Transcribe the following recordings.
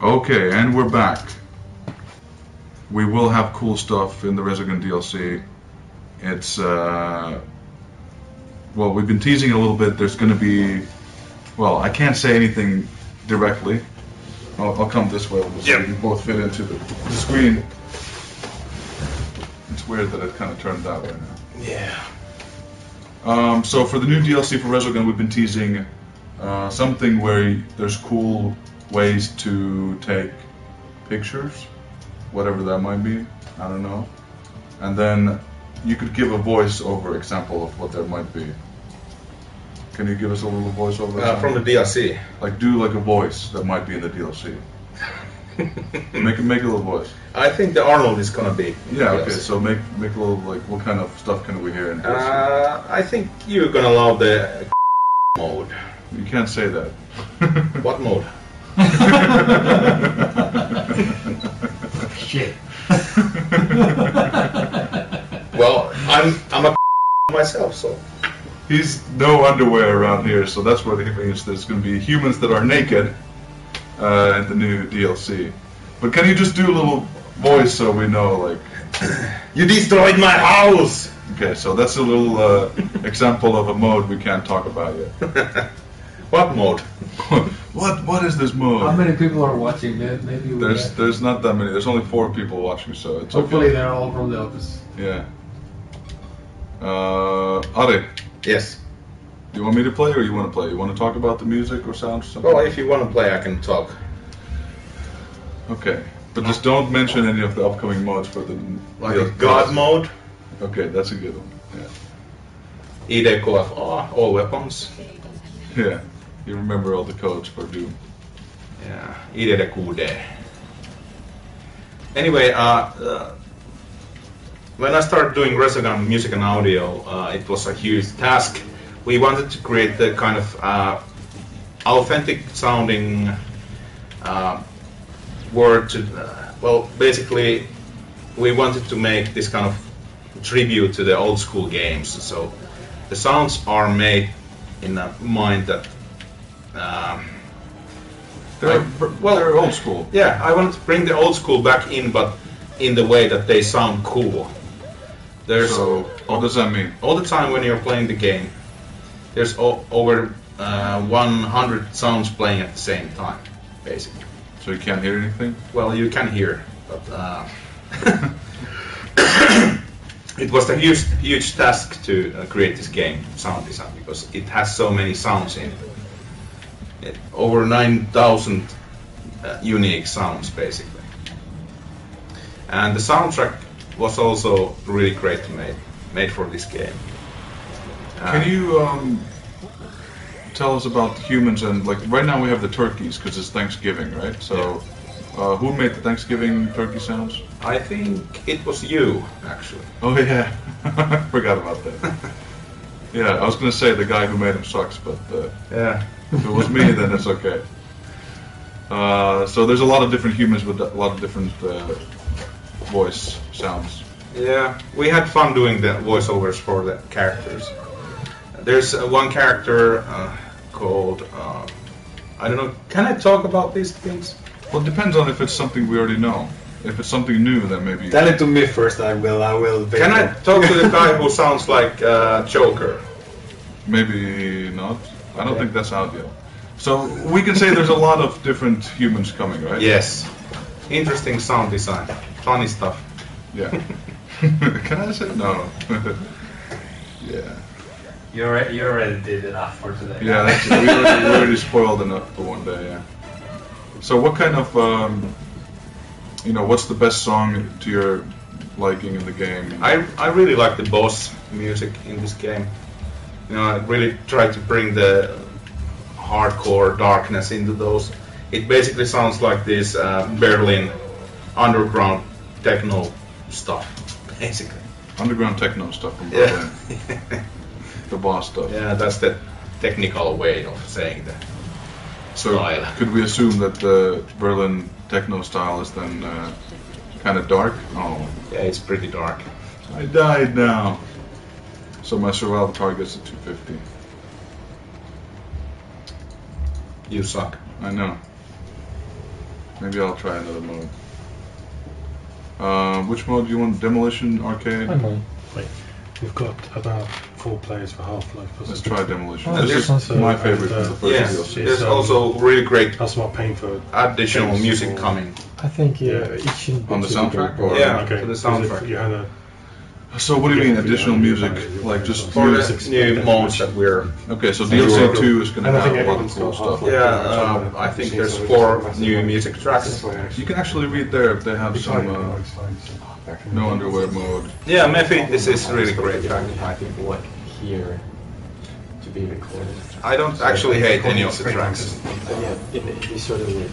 Okay, and we're back. We will have cool stuff in the Resogun DLC. It's, well, we've been teasing a little bit. There's going to be, well, I can't say anything directly. I'll come this way so we can both fit into the screen. It's weird that it kind of turned that way now. Yeah. So for the new DLC for Resogun, we've been teasing something where there's cool ways to take pictures, whatever that might be, I don't know. And then you could give a voice-over example of what that might be. Can you give us a little voice-over? From the DLC? Like, do like a voice that might be in the DLC. make a little voice. I think the Arnold is gonna be. Yeah, okay, so make a little, like, what kind of stuff can we hear in DLC? I think you're gonna love the mode. You can't say that. What mode? Shit. Well, I'm a myself, so. He's no underwear around here, so that's what it means. There's going to be humans that are naked in the new DLC. But can you just do a little voice so we know, like... You destroyed my house! Okay, so that's a little example of a mode we can't talk about yet. What mode? What is this mode? How many people are watching? Maybe there's not that many. There's only 4 people watching, so it's hopefully okay. They're all from the office. Yeah. Ari. Yes. Do you want me to play or you want to play? You want to talk about the music or sound or something? Well, if you want to play, I can talk. Okay. But just don't mention any of the upcoming modes for the... Like the God mode? Okay, that's a good one. Yeah. IDKFA, all weapons. Yeah. You remember all the codes for Doom. Yeah. IDDQD. Anyway, when I started doing Resogun music and audio, it was a huge task. We wanted to create the kind of authentic sounding word to, well, basically we wanted to make this kind of tribute to the old school games. So the sounds are made in a mind that they're old school. Yeah, I wanted to bring the old school back in, but in the way that they sound cool. So, what does that mean? All the time when you're playing the game, there's over 100 sounds playing at the same time, basically. So you can't hear anything? Well, you can hear, but it was a huge task to create this game, sound design, because it has so many sounds in it. Over 9,000 unique sounds, basically. And the soundtrack was also really great to made for this game. Can you tell us about humans and, like, right now we have the turkeys because it's Thanksgiving, right? So who made the Thanksgiving turkey sounds? I think it was you, actually. Oh yeah, forgot about that. Yeah, I was gonna say the guy who made them sucks, but yeah, if it was me, then it's okay. So there's a lot of different humans with a lot of different voice sounds. Yeah, we had fun doing the voiceovers for the characters. There's one character called, I don't know, can I talk about these things? Well, it depends on if it's something we already know. If it's something new, then maybe... Tell it to me first, I will... Can I talk to the guy who sounds like Joker? Maybe not. I don't think that's out yet. So, we can say there's a lot of different humans coming, right? Yes. Interesting sound design. Funny stuff. Yeah. Can I say no? Yeah. You already did enough for today. Yeah, we already spoiled enough for one day, yeah. So what kind of, what's the best song to your liking in the game? I really like the boss music in this game. I really tried to bring the hardcore darkness into those. It basically sounds like this Berlin underground techno stuff, basically. Underground techno stuff from Berlin. Yeah. The boss stuff. Yeah, that's the technical way of saying that. So could we assume that the Berlin techno style is then kind of dark? Oh. Yeah, it's pretty dark. I died now. So my survival target's at 250. You suck. I know. Maybe I'll try another mode. Which mode do you want? Demolition, arcade? Hang on. Wait. We've got about 4 players for Half-Life. Let's try demolition. Oh, This there's is my also- favorite and, from the first Yes, DLC. there's also really great That's not paying for. additional Thanks music for- coming. I think each On the soundtrack, or- Yeah, Okay. to the because soundtrack. if you had a So what do you mean additional music? Like just For music? the new modes that we're... Okay, so DLC 2 is going to And I have think a lot of everyone's cool got stuff. Half-Life. Yeah, I think there's 4 new music tracks. You can actually read there if they have some no underwear mode. Yeah, Mephi, this is really great track. people like here to be recorded. I don't actually hate any of the tracks. Yeah, in sort of like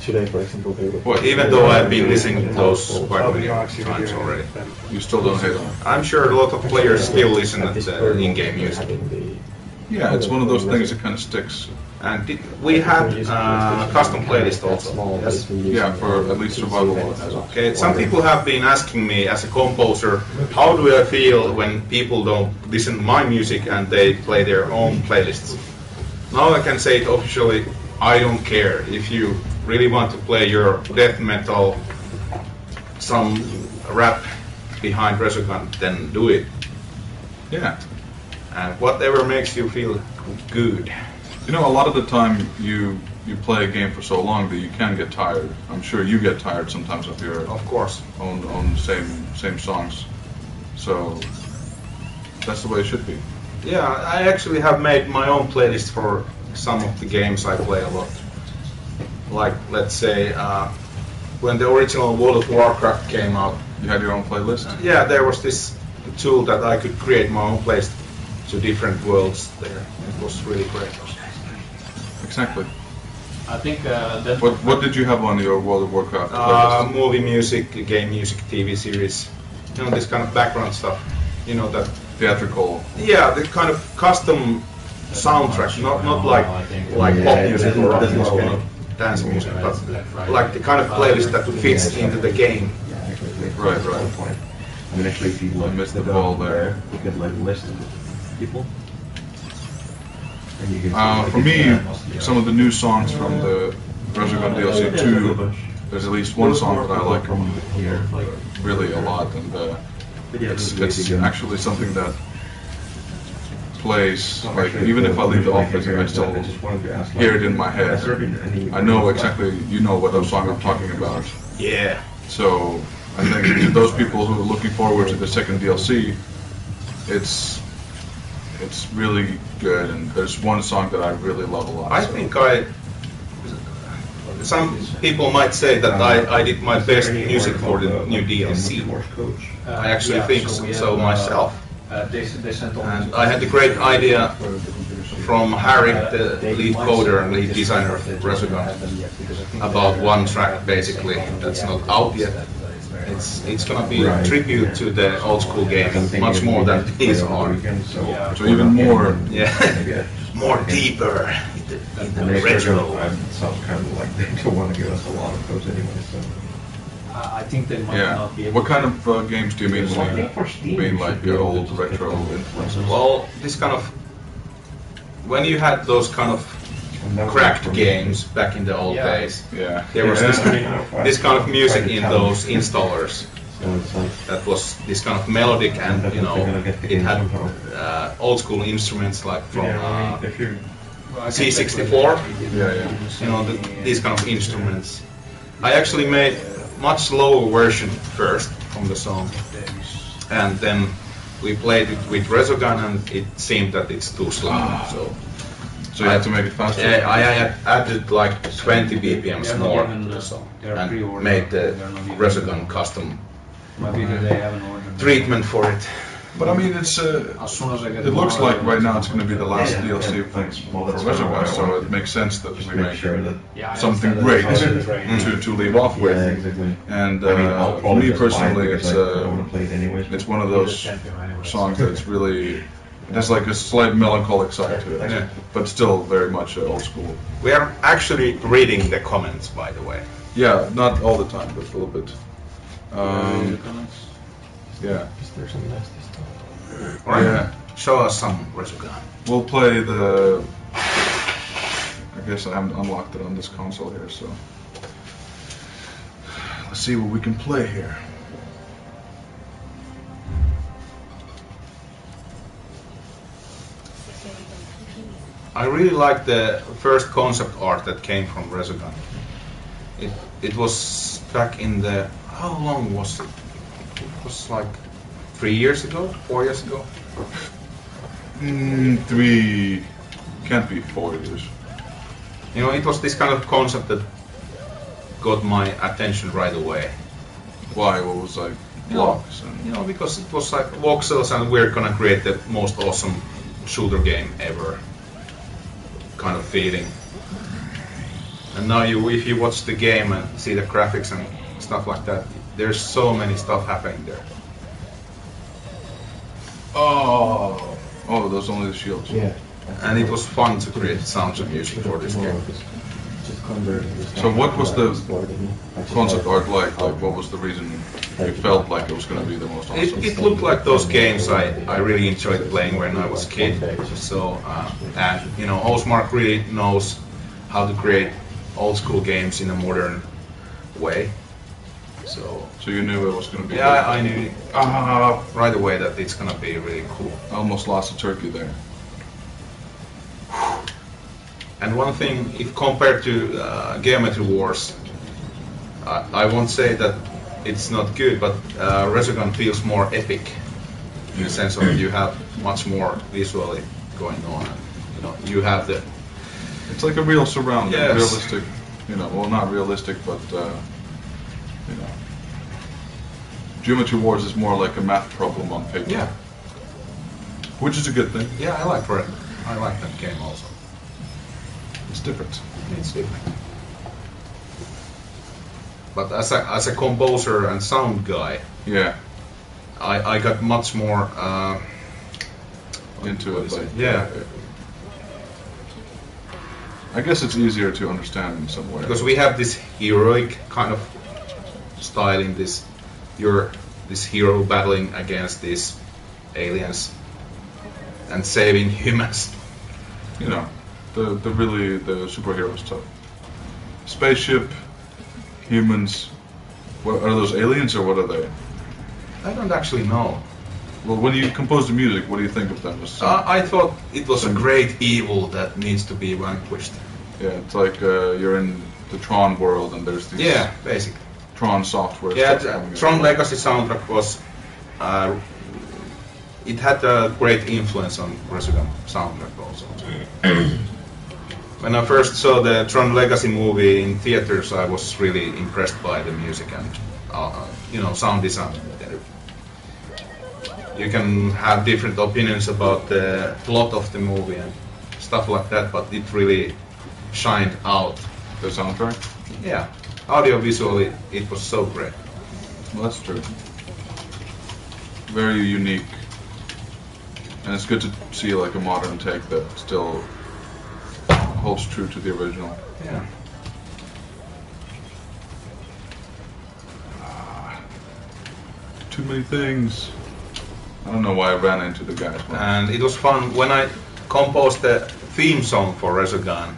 today, for example, they were. What? Even though I've been listening to those quite many times already. You still don't hate them. I'm sure a lot of players still listen to in-game music. Yeah, it's one of those things that kind of sticks. And we had custom playlist also. Yes. Yeah, for at least survival mode has it. Okay, some people have been asking me as a composer, how do I feel when people don't listen to my music and they play their own playlists? Now I can say it officially, I don't care. If you really want to play your death metal, some rap behind Resogun, then do it. Yeah. And whatever makes you feel good. You know, a lot of the time you play a game for so long that you can get tired. I'm sure you get tired sometimes of your Of course. own same songs. So that's the way it should be. Yeah, I actually have made my own playlist for some of the games I play a lot. Like, let's say, when the original World of Warcraft came out, You had your own playlist? yeah, there was this tool that I could create my own playlist to different worlds there. It was really great. Exactly. I think that. What did you have on your World of Warcraft playlist? Movie music, game music, TV series, you know, this kind of background stuff. You know that. Theatrical. Yeah, the kind of custom soundtrack, not like pop music or rock music or dance music, but like the kind of playlist that fits into the game. Right. I mean, actually, if you I missed the ball there. you could like list people. And you can For me, some of the new songs from the Resogun DLC 2, there's at least one song that I like here. really a lot, and it's actually something that plays, like, even if I leave the office, I still hear it in my head. I know exactly, you know what song I'm talking about. Yeah. So I think to those people who are looking forward to the second DLC, it's really good, and there's one song that I really love a lot. I so. think some people might say that I did my best music for the new DLC. I actually think so myself. And I had the great idea from Harry, the lead coder and lead designer of Resogun, about one track basically that's not out yet. It's gonna be a tribute to the old school game, much more than these are. So even more. Yeah, more deeper in the retro. Sounds kind of like they don't want to give us a lot of those anyway. So I think they might not be Yeah. able What kind of games do you mean when you mean like old retro influences? Well, this kind of when you had those kind of cracked games back in the old days, Yeah. there was this kind of music in those installers. so it's like That was this kind of melodic, and you know, it had old school instruments like from if you C64. Yeah. You know, these kind of instruments. I actually made much slower version first from the song, and then we played it with Resogun, and it seemed that it's too slow. So you had to make it faster? Yeah, I had added like 20 BPMs more to the song and made the Resogun custom Maybe they haven't ordered. treatment for it. But I mean, it's As soon as I get it looks more, like right now it's going to be the last DLC for that's Resogun, what I so wanted. it makes sense that we make make sure that something great to leave off with. exactly. And I mean, I'll for probably me just buy it personally, because I want to play it anyways. it's one of those songs that's really, it has like a slight melancholic side to it, Yeah. but still very much old school. We are actually reading the comments, by the way. Yeah, not all the time, but a little bit. Yeah. Is there some nasty stuff? Alright. Yeah. Show us some Resogun. We'll play the guess I haven't unlocked it on this console here, so let's see what we can play here. I really like the first concept art that came from Resogun. It was back in the... How long was it? It was like 3 years ago? 4 years ago? 3... Can't be 4 years. You know, it was this kind of concept that got my attention right away. Why? What was like blocks? And You know, because it was like voxels and we're gonna create the most awesome shooter game ever kind of feeling. And now if you watch the game and see the graphics and stuff like that, there's so many stuff happening there. oh, those only the shields. Yeah. And it was fun to create sounds and music for this game. Just converting this. So what was the Actually, concept art like? Like, what was the reason you felt like it was going to be the most awesome? It looked like those games I really enjoyed playing when I was a kid. So, and you know, Housemarque really knows how to create old school games in a modern way. So you knew it was going to be. yeah, I knew right away that it's gonna be really cool. I almost lost a turkey there. And one thing, if compared to Geometry Wars, I won't say that it's not good, but Resogun feels more epic in the sense of you have much more visually going on. And, you know, you have the It's like a real surround, Yes. realistic. You know, well, not realistic, but you know, Geometry Wars is more like a math problem on paper. yeah, Which is a good thing. yeah. I like that game also. It's different. It's different. But as a composer and sound guy, Yeah, I got much more into what it. is Like, it? Yeah. I guess it's easier to understand in some way. because we have this heroic kind of style in this. You're this hero battling against these aliens and saving humans. You know, the superhero stuff. Spaceship, humans. What are those, aliens or what are they? I don't actually know. Well, when you compose the music, what do you think of them? As some- I thought it was a great evil that needs to be vanquished. yeah, it's like you're in the Tron world and there's these Yeah, basically. Tron software. Yeah, stuff coming Tron in. Legacy soundtrack was. It had a great influence on Resogun soundtrack also. When I first saw the Tron Legacy movie in theaters, I was really impressed by the music and you know, sound design. You can have different opinions about the plot of the movie and stuff like that, but it really shined out. The soundtrack. Yeah, audiovisually, it was so great. Well, that's true. Very unique. And it's good to see like a modern take that still holds true to the original. Yeah. Too many things. I don't know why I ran into the guys. And it was fun when I composed the theme song for Resogun.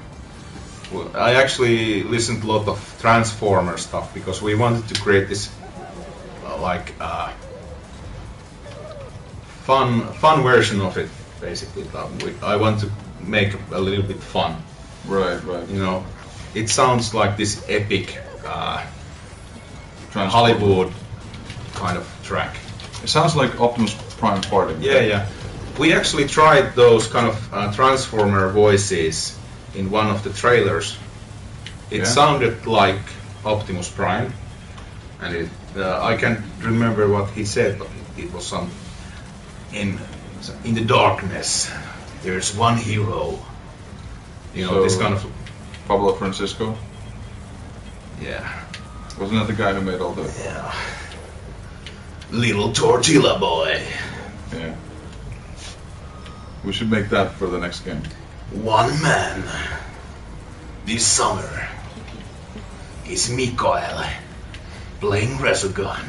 I actually listened to a lot of Transformer stuff because we wanted to create this fun version of it. Basically, I want to make a little bit fun. Right. You know, it sounds like this epic Transformer. Hollywood kind of track. It sounds like Optimus Prime farting. Yeah. We actually tried those kind of Transformer voices in one of the trailers. It Yeah. sounded like Optimus Prime, and I can't remember what he said, but it was some in the darkness. There's one hero. You know, So- this kind of Pablo Francisco. yeah. Wasn't that the guy who made all the? Yeah. Little Tortilla Boy. Yeah. We should make that for the next game. One man. This summer is Mikael playing Resogun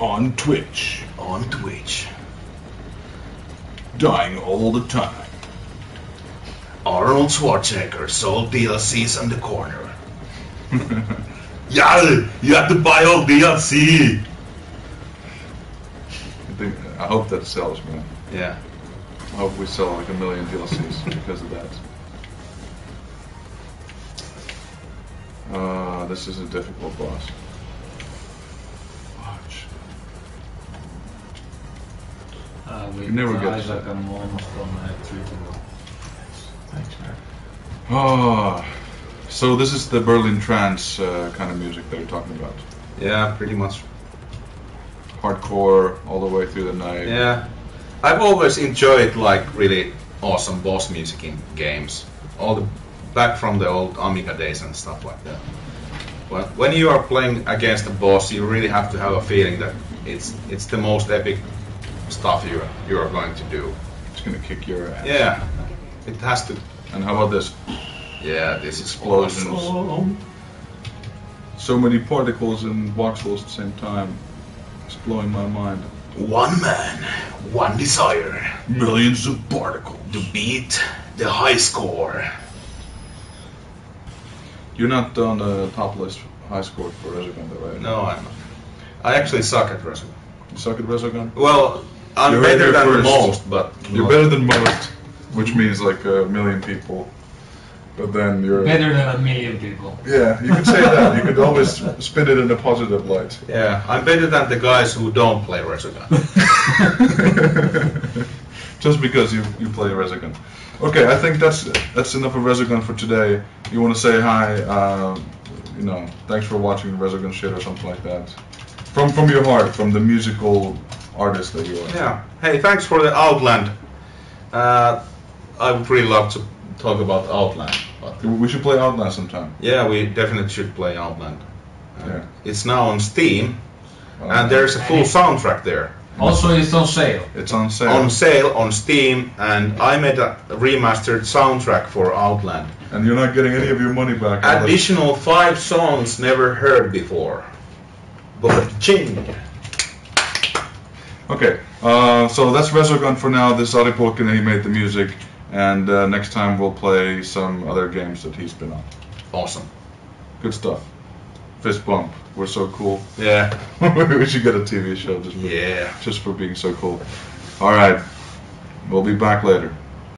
On Twitch. on Twitch. Dying all the time. Arnold Schwarzenegger sold DLCs on the corner. Yeah, you have to buy all DLC. I hope that sells, man. Yeah. I hope we sell like 1 million DLCs because of that. This is a difficult boss. Watch. We You never get tried to like say. I'm almost on 3 to go. Thanks, man. Oh, so this is the Berlin trance kind of music that you're talking about. Yeah, pretty much. Hardcore all the way through the night. Yeah. I've always enjoyed like really awesome boss music in games. Back from the old Amiga days and stuff like that. But when you are playing against a boss, you really have to have a feeling that it's the most epic stuff you are going to do. It's gonna kick your ass. Yeah. It has to. And how about this? Yeah, this is Explosions. awesome. So many particles and voxels at the same time. It's blowing my mind. One man, one desire. Millions of particles. To beat the high score. You're not on the top list high score for Resogun, though, right? No, I'm not. I actually suck at Resogun. You suck at Resogun? Well, I'm You're better right than here first. most, but You're better than most, which means like 1 million people. But then you're... Better than 1 million people. Yeah, you could say that. You could always spin it in a positive light. Yeah, I'm better than the guys who don't play Resogun. Just because you play Resogun. Okay, I think that's enough of Resogun for today. You want to say hi, thanks for watching Resogun shit or something like that. From your heart, from the musical artist that you are. Yeah. Hey, thanks for the Outland. I would really love to talk about Outland. But We should play Outlast sometime. yeah, we definitely should play Outland. Yeah. It's now on Steam, and there's a full soundtrack there. Also, it's on sale. It's on sale. On sale on Steam, and I made a remastered soundtrack for Outland. And you're not getting any of your money back. Additional 5 songs never heard before. But ching. Okay, so that's Resogun for now. This is Ari Pulkkinen, he made the music. And next time we'll play some other games that he's been on. Awesome. Good stuff. Fist bump. We're so cool. Yeah. We should get a TV show just for being so cool. Alright, we'll be back later.